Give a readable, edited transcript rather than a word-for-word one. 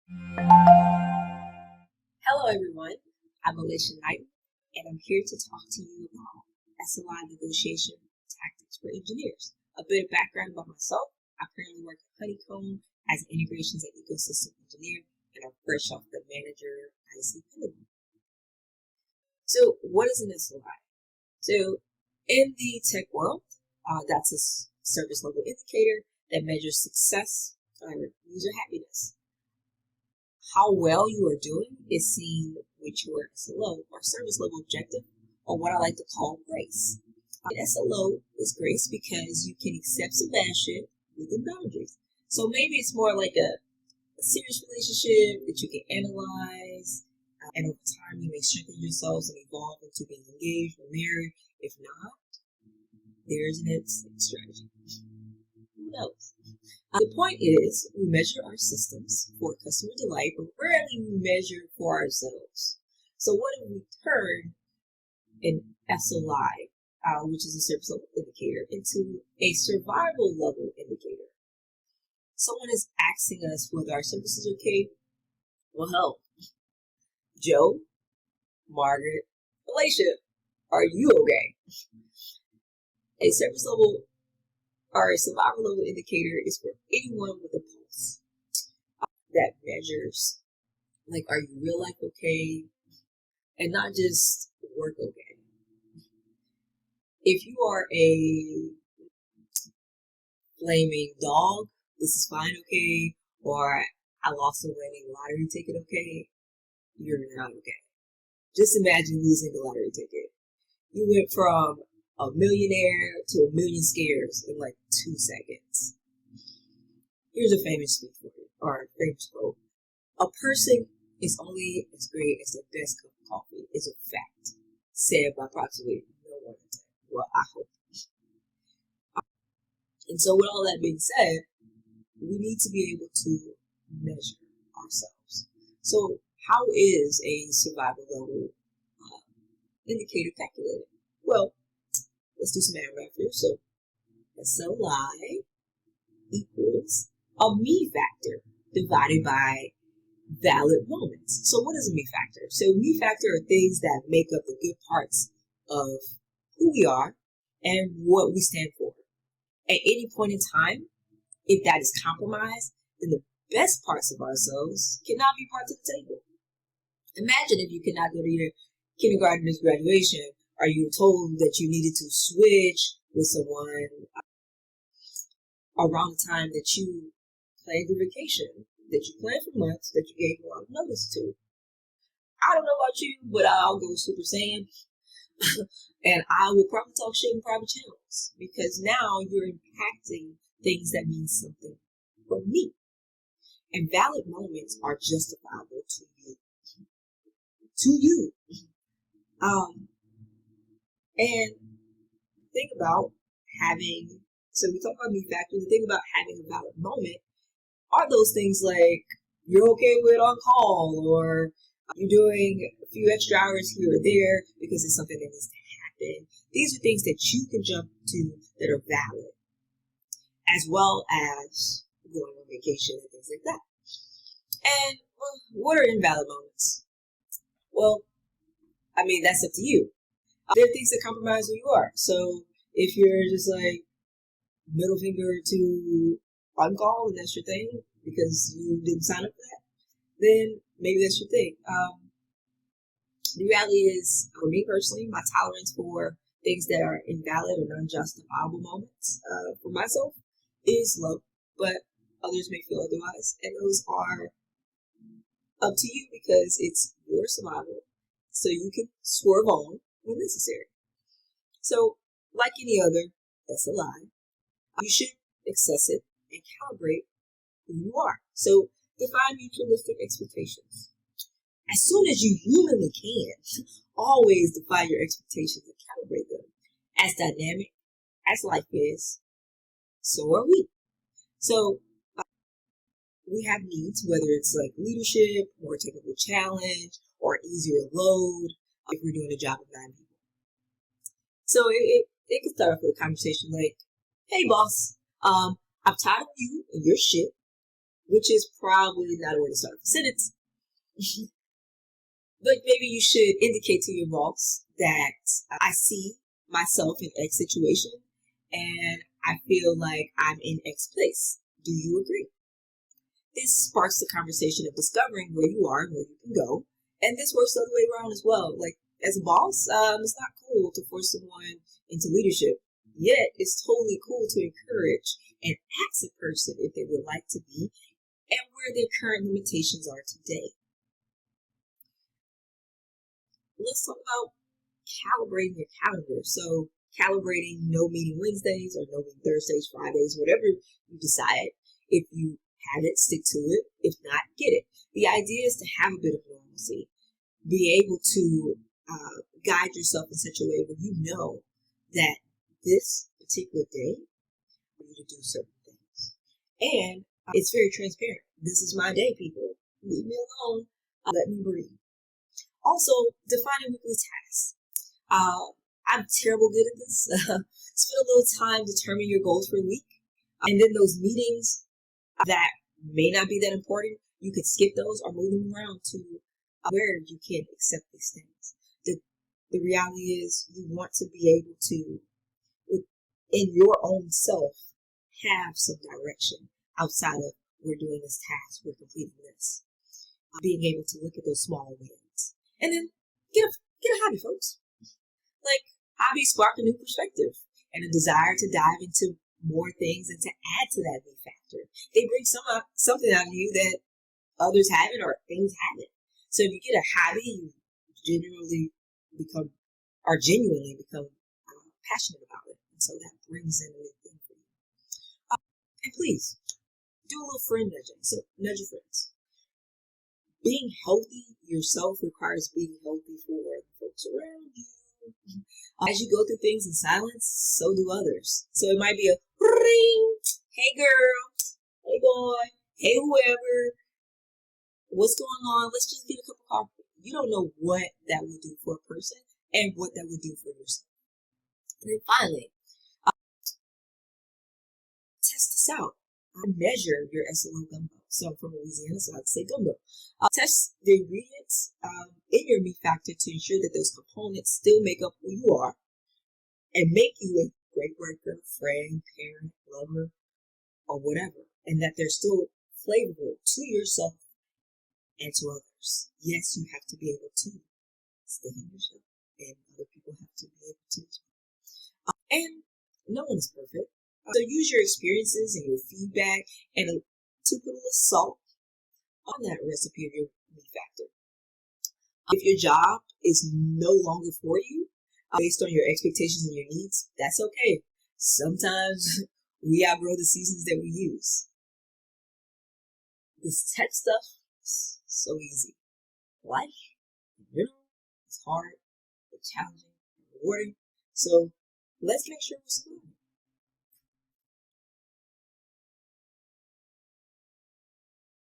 Hello everyone, I'm Alayshia Knighten, and I'm here to talk to you about SLI negotiation tactics for engineers. A bit of background about myself: I currently work at Honeycomb as an integrations and ecosystem engineer, and I'm fresh off the manager IC pendulum. So what is an SLI? So in the tech world, that's a service level indicator that measures success or user happiness. How well you are doing is seen with your SLO, or service level objective, or what I like to call grace. An SLO is grace because you can accept some bad shit within boundaries. So maybe it's more like a serious relationship that you can analyze, and over time you may strengthen yourselves and evolve into being engaged or married. If not, there's an exit strategy. Who knows? The point is, we measure our systems for customer delight, but rarely we measure for ourselves. So what if we turn an SLI, which is a service level indicator, into a survival level indicator? Someone is asking us whether our service is okay. Well, hell, Joe, Margaret, Alayshia, are you okay? A service level or a survival level indicator is for anyone with a pulse that measures, like, are you real life okay, and not just work okay. If you are a flaming dog, this is fine okay, or I lost a winning lottery ticket okay, you're not okay. Just imagine losing the lottery ticket. You went from a millionaire to a million scares in like 2 seconds. Here's a famous speech for you, or a famous quote. A person is only as great as their best cup of coffee is a fact, said by approximately no one in 10. Well, I hope. And so with all that being said, we need to be able to measure ourselves. So how is a survival level indicator calculated? Well, let's do some math here. So SLI equals a me factor divided by valid moments. So what is a me factor? So me factor are things that make up the good parts of who we are and what we stand for. At any point in time, if that is compromised, then the best parts of ourselves cannot be brought to the table. Imagine if you cannot go to your kindergartner's graduation, or you were told that you needed to switch with someone around the time that you planned your vacation, that you planned for months, that you gave a lot of notice to. I don't know about you, but I'll go Super Saiyan and I will probably talk shit in private channels, because now you're impacting things that mean something for me. And valid moments are justifiable to you. And think about having, so we talk about me factor, the thing about having a valid moment are those things like you're okay with on call, or you're doing a few extra hours here or there because it's something that needs to happen. These are things that you can jump to that are valid, as well as going on vacation and things like that. And what are invalid moments? Well, I mean, that's up to you. There are things that compromise who you are. So if you're just like middle finger to on call and that's your thing because you didn't sign up for that, then maybe that's your thing. The reality is, for me personally, my tolerance for things that are invalid or non-justifiable moments for myself is low, but others may feel otherwise, and those are up to you because it's your survival, so you can swerve on when necessary. So, like any other SLI, you should assess it and calibrate who you are. So, define mutualistic expectations. As soon as you humanly can, always define your expectations and calibrate them. As dynamic as life is, so are we. So, we have needs, whether it's like leadership, more technical challenge, or easier load if we're doing a job of 9 people. So it can start off with a conversation like, hey boss, I'm tired of you and your shit. which is probably not a way to start a sentence. But maybe you should indicate to your boss that I see myself in X situation and I feel like I'm in X place. Do you agree? This sparks the conversation of discovering where you are and where you can go. And this works the other way around as well. Like, as a boss, it's not cool to force someone into leadership. Yet, it's totally cool to encourage and ask a person if they would like to be and where their current limitations are today. Let's talk about calibrating your calendar. So, calibrating no meeting Wednesdays or no meeting Thursdays, Fridays, whatever you decide. If you have it, stick to it. If not, get it. The idea is to have a bit of normalcy. Be able to guide yourself in such a way where you know that this particular day, for you to do certain things. And it's very transparent. This is my day, people. Leave me alone. Let me breathe. Also, defining weekly tasks. I'm terrible good at this. Spend a little time determining your goals for the week. And then those meetings that may not be that important, you could skip those or move them around to where you can accept these things. The reality is you want to be able to, in your own self, have some direction outside of we're doing this task, we're completing this. Being able to look at those small wins. And then get a hobby, folks. Like, hobbies spark a new perspective and a desire to dive into more things and to add to that me factor. They bring something out of you that others haven't or things haven't. So if you get a hobby, you genuinely become passionate about it. And so that brings in a new thing for you. And please, do a little friend nudging. So nudge your friends. Being healthy yourself requires being healthy for the folks around you. As you go through things in silence, so do others. So it might be a ring. Hey girl. Hey boy. Hey whoever. What's going on? Let's just get a cup of coffee. You don't know what that will do for a person and what that would do for yourself. And then finally, test this out. Measure your SLO gumbo. So I'm from Louisiana, so I'd say gumbo. Test the ingredients in your meat factor to ensure that those components still make up who you are and make you a great worker, friend, parent, lover, or whatever. And that they're still flavorful to yourself and to others. Yes, you have to be able to stand yourself, and other people have to be able to as well. And no one is perfect. So use your experiences and your feedback and to put a little salt on that recipe of your meat factor. If your job is no longer for you, based on your expectations and your needs, that's okay. Sometimes we outgrow the seasons that we use. This tech stuff is so easy. Life, in general, is hard, it's challenging, and rewarding. So let's make sure we're smart.